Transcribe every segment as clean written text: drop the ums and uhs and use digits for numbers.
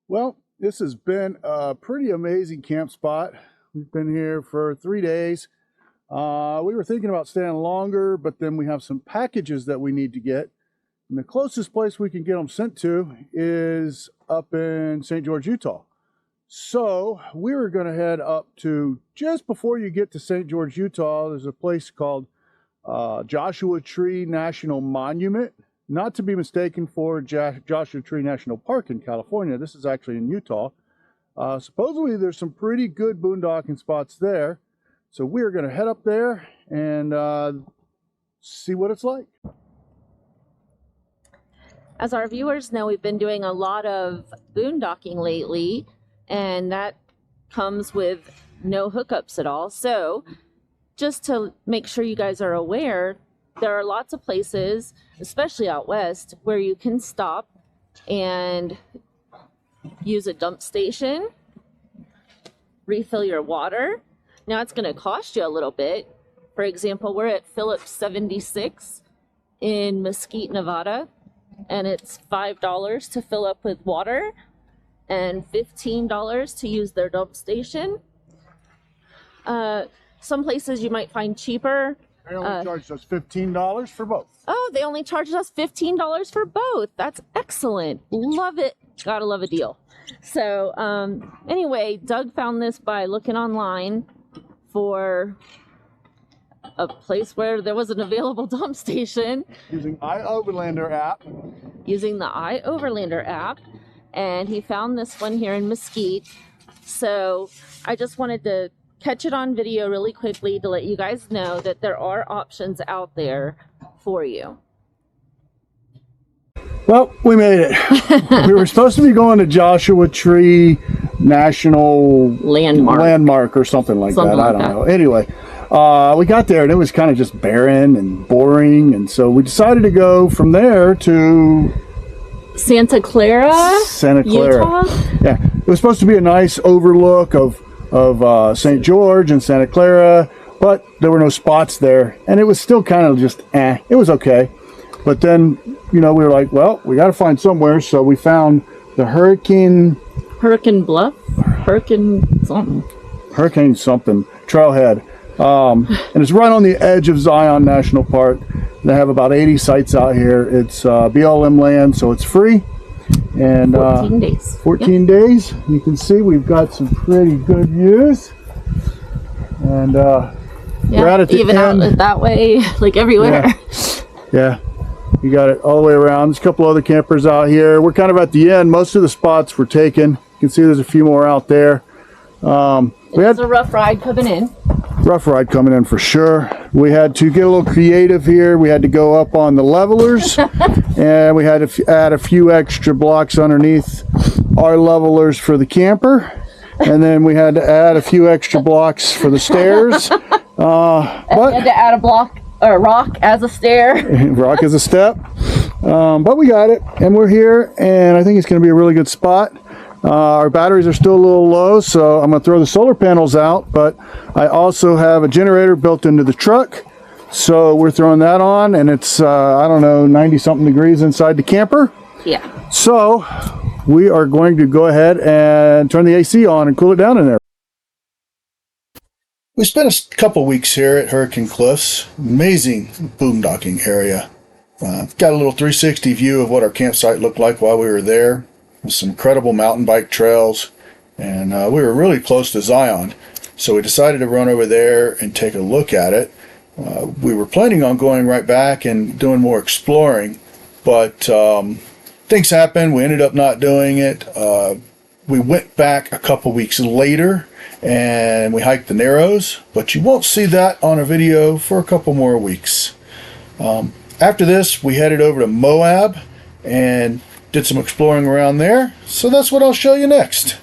Well, this has been a pretty amazing camp spot. We've been here for 3 days. We were thinking about staying longer, but then we have some packages that we need to get. And the closest place we can get them sent to is up in St. George, Utah. So we were going to head up to, just before you get to St. George, Utah, there's a place called Joshua Tree National Monument. Not to be mistaken for Joshua Tree National Park in California. This is actually in Utah. Supposedly there's some pretty good boondocking spots there. So we're going to head up there and see what it's like. As our viewers know, we've been doing a lot of boondocking lately, and that comes with no hookups at all. So just to make sure you guys are aware, there are lots of places, especially out west, where you can stop and use a dump station, refill your water. Now it's going to cost you a little bit. For example, we're at Phillips 76 in Mesquite, Nevada, and it's $5 to fill up with water and $15 to use their dump station. Some places you might find cheaper. They only charged us $15 for both. Oh, they only charged us $15 for both. That's excellent. Love it. Gotta love a deal. So anyway, Doug found this by looking online for a place where there was an available dump station. Using iOverlander app. Using the iOverlander app. And he found this one here in Mesquite. So I just wanted to catch it on video really quickly to let you guys know that there are options out there for you. Well, we made it. We were supposed to be going to Joshua Tree National Landmark or something like that. I don't know. Anyway, we got there and it was kind of just barren and boring. And so we decided to go from there to Santa Clara, Utah? Yeah, it was supposed to be a nice overlook of St. George and Santa Clara, but there were no spots there, and it was still kind of just it was okay. But then, you know, we were like, well, we got to find somewhere, so we found the Hurricane Bluff, Hurricane something trailhead, and it's right on the edge of Zion National Park. They have about 80 sites out here. It's BLM land, so it's free. And 14 days. 14 days. You can see we've got some pretty good views. And we're out at the even end. Out that way, like everywhere. Yeah, you got it all the way around. There's a couple other campers out here. We're kind of at the end. Most of the spots were taken. You can see there's a few more out there. We had a rough ride coming in. Rough ride coming in for sure. We had to get a little creative here. We had to go up on the levelers and we had to add a few extra blocks underneath our levelers for the camper, and then we had to add a few extra blocks for the stairs. But we had to add a block or a rock as a stair. Rock as a step. But we got it and we're here, and I think it's going to be a really good spot. Our batteries are still a little low, so I'm going to throw the solar panels out, but I also have a generator built into the truck, so we're throwing that on, and it's, I don't know, 90-something degrees inside the camper. Yeah. So we are going to go ahead and turn the AC on and cool it down in there. We spent a couple weeks here at Hurricane Cliffs. Amazing boondocking area. Got a little 360 view of what our campsite looked like while we were there. Some incredible mountain bike trails, and we were really close to Zion, so we decided to run over there and take a look at it. We were planning on going right back and doing more exploring, but things happened. We ended up not doing it. We went back a couple weeks later and we hiked the Narrows, but you won't see that on a video for a couple more weeks. After this, we headed over to Moab and did some exploring around there, so that's what I'll show you next.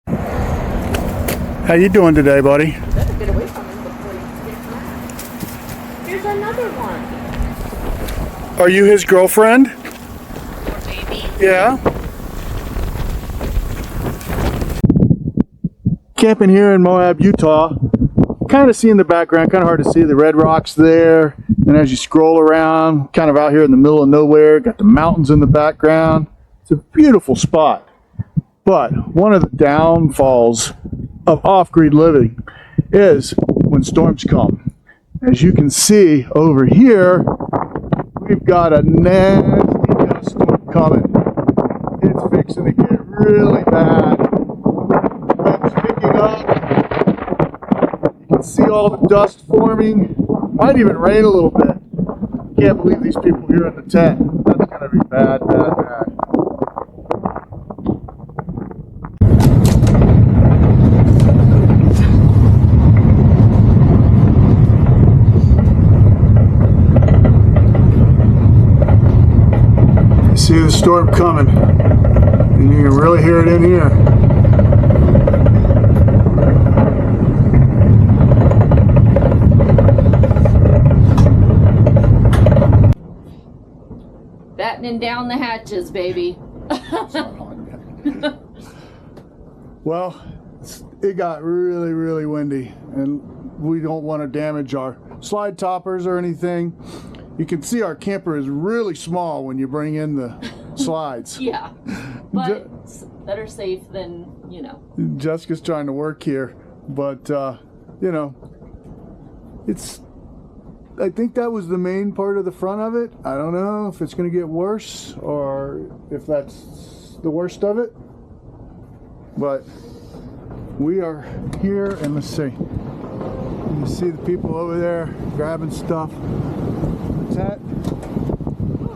How you doing today, buddy? Better get away from him before you get mad. Here's another one. Are you his girlfriend? Poor baby. Yeah. Camping here in Moab, Utah. Kind of see in the background, kind of hard to see the red rocks there. And as you scroll around, kind of out here in the middle of nowhere, got the mountains in the background. It's a beautiful spot. But one of the downfalls of off-grid living is when storms come. As you can see over here, we've got a nasty dust storm coming. It's fixing to get really bad. Wind's picking up. You can see all the dust forming. Might even rain a little bit. Can't believe these people here in the tent. That's going to be bad, bad, bad. See the storm coming, and you can really hear it in here. Battening down the hatches, baby. Well, it got really, really windy, and we don't want to damage our slide toppers or anything. You can see our camper is really small when you bring in the slides. Yeah, but it's better safe than, you know. Jessica's trying to work here, but, you know, I think that was the main part of the front of it. I don't know if it's going to get worse or if that's the worst of it, but we are here, and let's see. You see the people over there grabbing stuff. Tent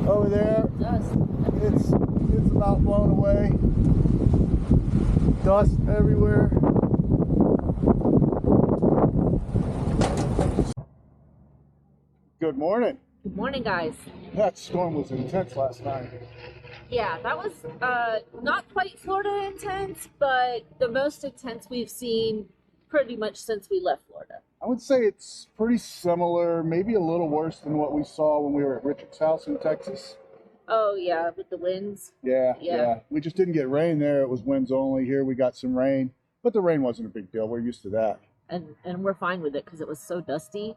over there, Dust. it's about blown away. Dust everywhere. Good morning. Good morning, guys. That storm was intense last night. Yeah, that was not quite Florida intense, but the most intense we've seen pretty much since we left Florida. I would say it's pretty similar, maybe a little worse than what we saw when we were at Richard's house in Texas. Oh yeah, with the winds. Yeah. We just didn't get rain there. It was winds only. Here we got some rain, but the rain wasn't a big deal. We're used to that. And we're fine with it because it was so dusty.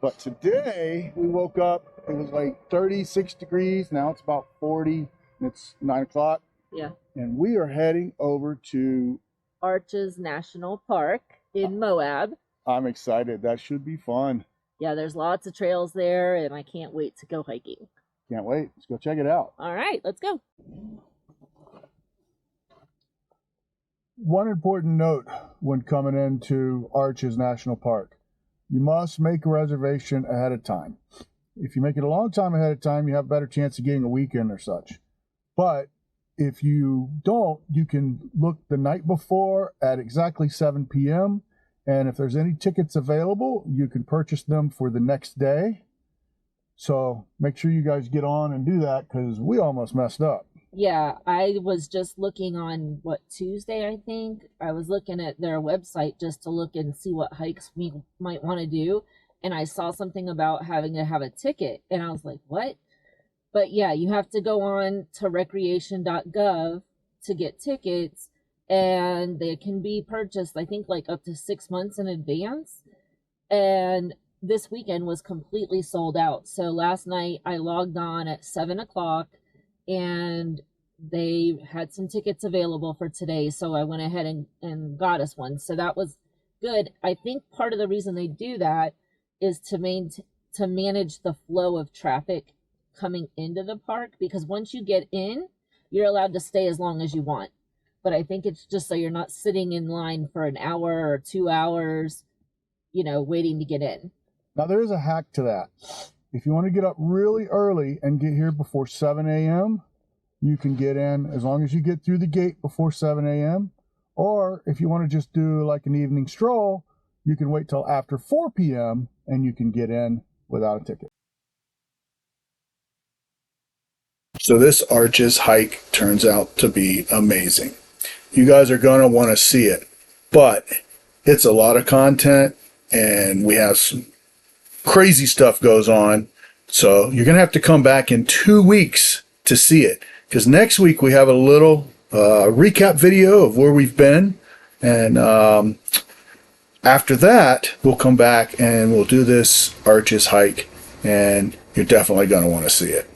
But today we woke up, it was like 36 degrees. Now it's about 40, and it's 9 o'clock. Yeah. And we are heading over to Arches National Park in Moab. I'm excited. That should be fun. Yeah, there's lots of trails there, and I can't wait to go hiking. Can't wait. Let's go check it out. All right, let's go. One important note when coming into Arches National Park: you must make a reservation ahead of time. If you make it a long time ahead of time, you have a better chance of getting a weekend or such. But if you don't, you can look the night before at exactly 7 p.m. And if there's any tickets available, you can purchase them for the next day. So make sure you guys get on and do that, because we almost messed up. Yeah, I was just looking on, Tuesday, I think. I was looking at their website just to look and see what hikes we might want to do. And I saw something about having to have a ticket. And I was like, what? But yeah, you have to go on to recreation.gov to get tickets. And they can be purchased, I think, like up to 6 months in advance. And this weekend was completely sold out. So last night I logged on at 7 o'clock and they had some tickets available for today. So I went ahead and got us one. So that was good. I think part of the reason they do that is to manage the flow of traffic coming into the park, because once you get in, you're allowed to stay as long as you want. But I think it's just so you're not sitting in line for an hour or 2 hours, waiting to get in. Now, there is a hack to that. If you want to get up really early and get here before 7 a.m., you can get in as long as you get through the gate before 7 a.m. Or if you want to just do like an evening stroll, you can wait till after 4 p.m. and you can get in without a ticket. So this Arches hike turns out to be amazing. You guys are going to want to see it, but it's a lot of content and we have some crazy stuff goes on. So you're going to have to come back in 2 weeks to see it, because next week we have a little recap video of where we've been. And after that, we'll come back and we'll do this Arches hike, and you're definitely going to want to see it.